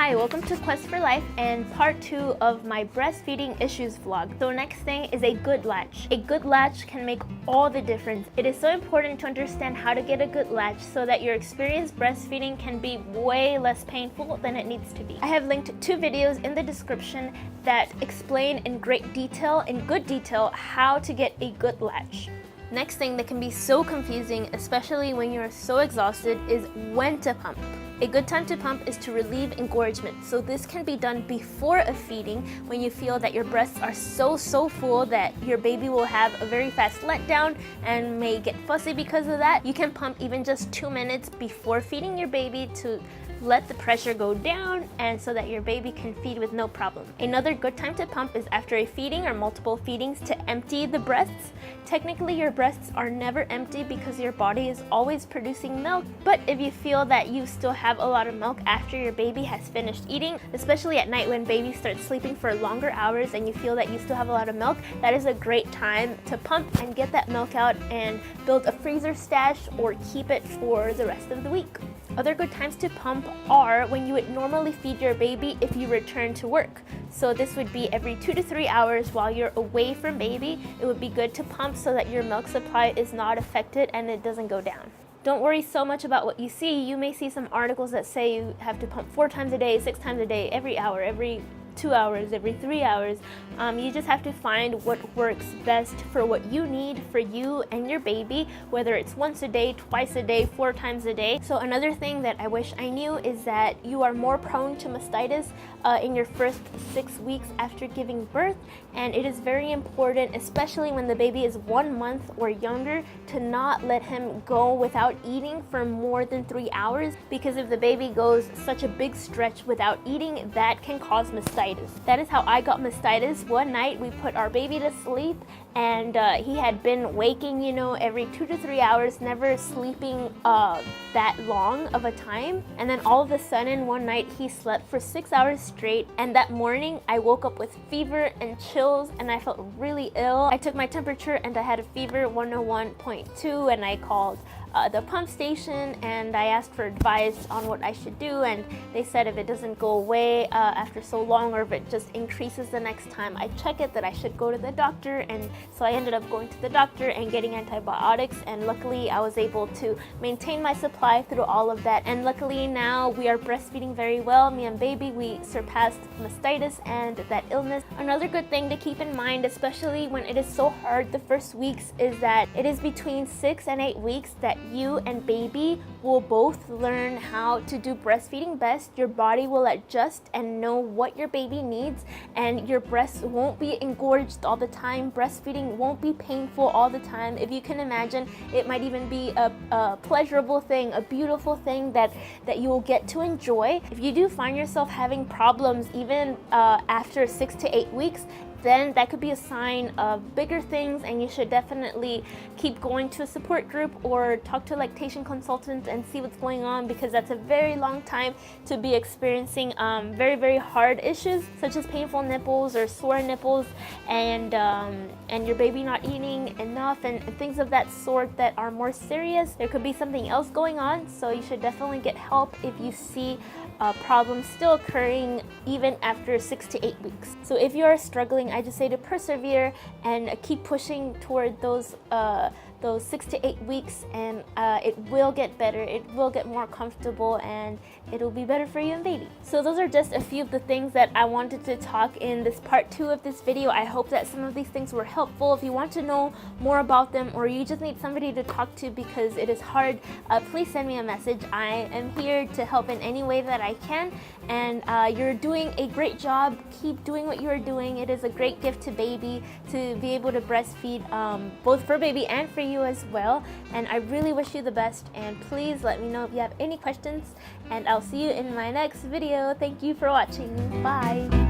Hi, welcome to Quest for Life and part 2 of my breastfeeding issues vlog. So next thing is a good latch. A good latch can make all the difference. It is so important to understand how to get a good latch so that your experience breastfeeding can be way less painful than it needs to be. I have linked 2 videos in the description that explain in great detail, in good detail, how to get a good latch. Next thing that can be so confusing, especially when you're so exhausted, is when to pump. A good time to pump is to relieve engorgement. So this can be done before a feeding when you feel that your breasts are so full that your baby will have a very fast letdown and may get fussy because of that. You can pump even just 2 minutes before feeding your baby to let the pressure go down and so that your baby can feed with no problem. Another good time to pump is after a feeding or multiple feedings to empty the breasts. Technically, your breasts are never empty because your body is always producing milk, but if you feel that you still have a lot of milk after your baby has finished eating, especially at night when baby starts sleeping for longer hours and you feel that you still have a lot of milk, that is a great time to pump and get that milk out and build a freezer stash or keep it for the rest of the week. Other good times to pump are when you would normally feed your baby if you return to work. So this would be every 2 to 3 hours while you're away from baby. It would be good to pump so that your milk supply is not affected and it doesn't go down. Don't worry so much about what you see. You may see some articles that say you have to pump 4 times a day, 6 times a day, every hour, every 2 hours, every 3 hours. You just have to find what works best for what you need for you and your baby, whether it's once a day, twice a day, 4 times a day. So another thing that I wish I knew is that you are more prone to mastitis in your first 6 weeks after giving birth, and it is very important, especially when the baby is 1 month or younger, to not let him go without eating for more than 3 hours, because if the baby goes such a big stretch without eating, that can cause mastitis. That is how I got mastitis. One night we put our baby to sleep and he had been waking, every 2 to 3 hours, never sleeping that long of a time. And then all of a sudden one night he slept for 6 hours straight, and that morning I woke up with fever and chills and I felt really ill. I took my temperature and I had a fever 101.2, and I called the pump station and I asked for advice on what I should do, and they said if it doesn't go away after so long, or if it just increases the next time I check it, that I should go to the doctor. And so I ended up going to the doctor and getting antibiotics, and luckily I was able to maintain my supply through all of that, and luckily now we are breastfeeding very well. Me and baby, we surpassed mastitis and that illness. Another good thing to keep in mind, especially when it is so hard the first weeks, is that it is between 6 and 8 weeks that you and baby will both learn how to do breastfeeding best. Your body will adjust and know what your baby needs, and your breasts won't be engorged all the time. Breastfeeding won't be painful all the time. If you can imagine, it might even be a pleasurable thing, a beautiful thing that you will get to enjoy. If you do find yourself having problems even after 6 to 8 weeks, then that could be a sign of bigger things, and you should definitely keep going to a support group or talk to a lactation consultant and see what's going on, because that's a very long time to be experiencing very hard issues such as painful nipples or sore nipples, and your baby not eating enough and things of that sort that are more serious. There could be something else going on, so you should definitely get help if you see problems still occurring even after 6 to 8 weeks. So if you are struggling, I just say to persevere and keep pushing toward those 6 to 8 weeks, and it will get better, it will get more comfortable, and it'll be better for you and baby. So those are just a few of the things that I wanted to talk in this part 2 of this video. I hope that some of these things were helpful. If you want to know more about them, or you just need somebody to talk to because it is hard, please send me a message. I am here to help in any way that I can, and you're doing a great job. Keep doing what you are doing. It is a great gift to baby to be able to breastfeed, both for baby and for you as well, and I really wish you the best. And please let me know if you have any questions, and I'll see you in my next video. Thank you for watching. Bye.